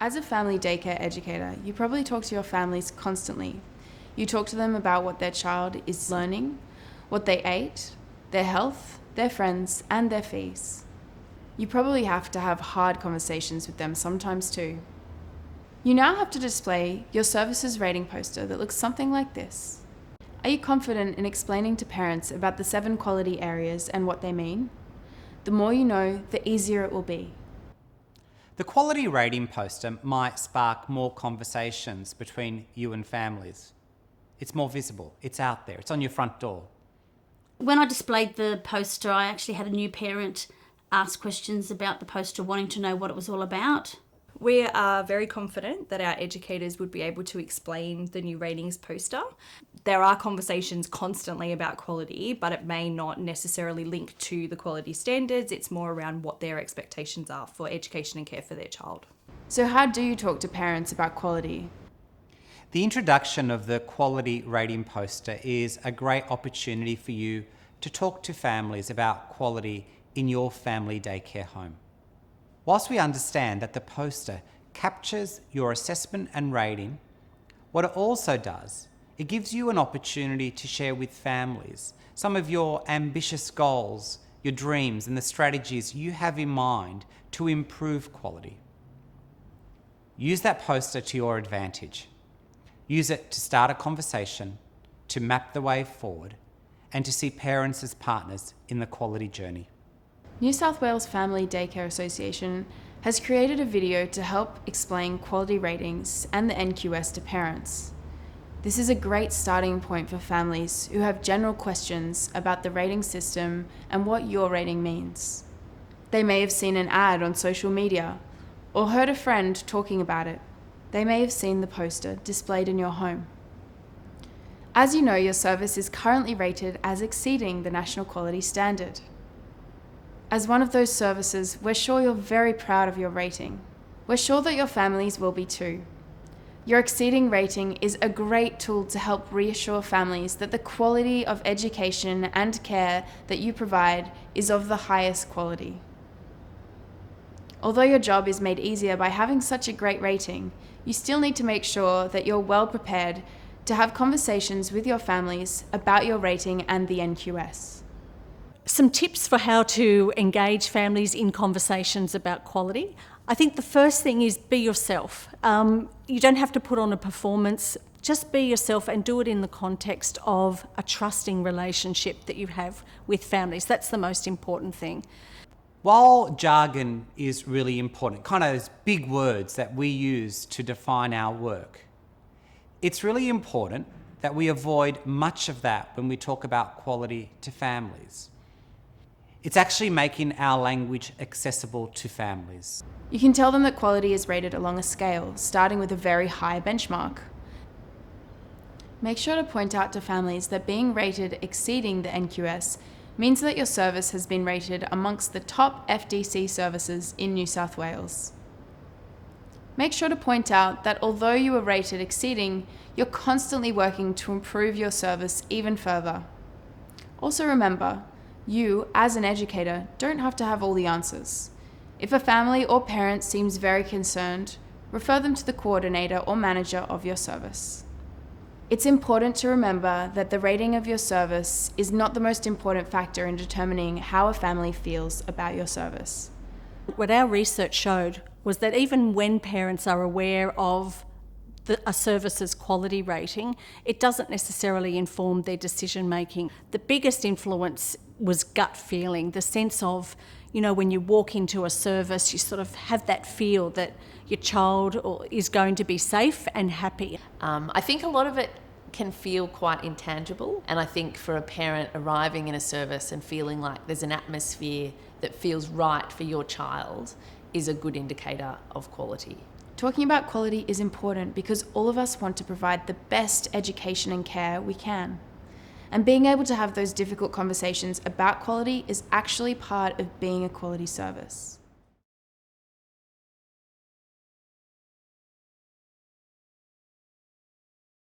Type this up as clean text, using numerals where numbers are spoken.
As a family daycare educator, you probably talk to your families constantly. You talk to them about what their child is learning, what they ate, their health, their friends, and their fees. You probably have to have hard conversations with them sometimes too. You now have to display your services rating poster that looks something like this. Are you confident in explaining to parents about the 7 quality areas and what they mean? The more you know, the easier it will be. The quality rating poster might spark more conversations between you and families. It's more visible, it's out there, it's on your front door. When I displayed the poster, I actually had a new parent ask questions about the poster, wanting to know what it was all about. We are very confident that our educators would be able to explain the new ratings poster. There are conversations constantly about quality, but it may not necessarily link to the quality standards. It's more around what their expectations are for education and care for their child. So how do you talk to parents about quality? The introduction of the quality rating poster is a great opportunity for you to talk to families about quality in your family daycare home. Whilst we understand that the poster captures your assessment and rating, what it also does, it gives you an opportunity to share with families some of your ambitious goals, your dreams, and the strategies you have in mind to improve quality. Use that poster to your advantage. Use it to start a conversation, to map the way forward, and to see parents as partners in the quality journey. New South Wales Family Daycare Association has created a video to help explain quality ratings and the NQS to parents. This is a great starting point for families who have general questions about the rating system and what your rating means. They may have seen an ad on social media or heard a friend talking about it. They may have seen the poster displayed in your home. As you know, your service is currently rated as exceeding the national quality standard. As one of those services, we're sure you're very proud of your rating. We're sure that your families will be too. Your exceeding rating is a great tool to help reassure families that the quality of education and care that you provide is of the highest quality. Although your job is made easier by having such a great rating, you still need to make sure that you're well prepared to have conversations with your families about your rating and the NQS. Some tips for how to engage families in conversations about quality. I think the first thing is be yourself. You don't have to put on a performance. Just be yourself and do it in the context of a trusting relationship that you have with families. That's the most important thing. While jargon is really important, kind of those big words that we use to define our work, it's really important that we avoid much of that when we talk about quality to families. It's actually making our language accessible to families. You can tell them that quality is rated along a scale, starting with a very high benchmark. Make sure to point out to families that being rated exceeding the NQS means that your service has been rated amongst the top FDC services in New South Wales. Make sure to point out that although you are rated exceeding, you're constantly working to improve your service even further. Also remember, you, as an educator, don't have to have all the answers. If a family or parent seems very concerned, refer them to the coordinator or manager of your service. It's important to remember that the rating of your service is not the most important factor in determining how a family feels about your service. What our research showed was that even when parents are aware of a service's quality rating, it doesn't necessarily inform their decision making. The biggest influence was gut feeling, the sense of, when you walk into a service, you sort of have that feel that your child is going to be safe and happy. I think a lot of it can feel quite intangible, and I think for a parent arriving in a service and feeling like there's an atmosphere that feels right for your child is a good indicator of quality. Talking about quality is important because all of us want to provide the best education and care we can. And being able to have those difficult conversations about quality is actually part of being a quality service.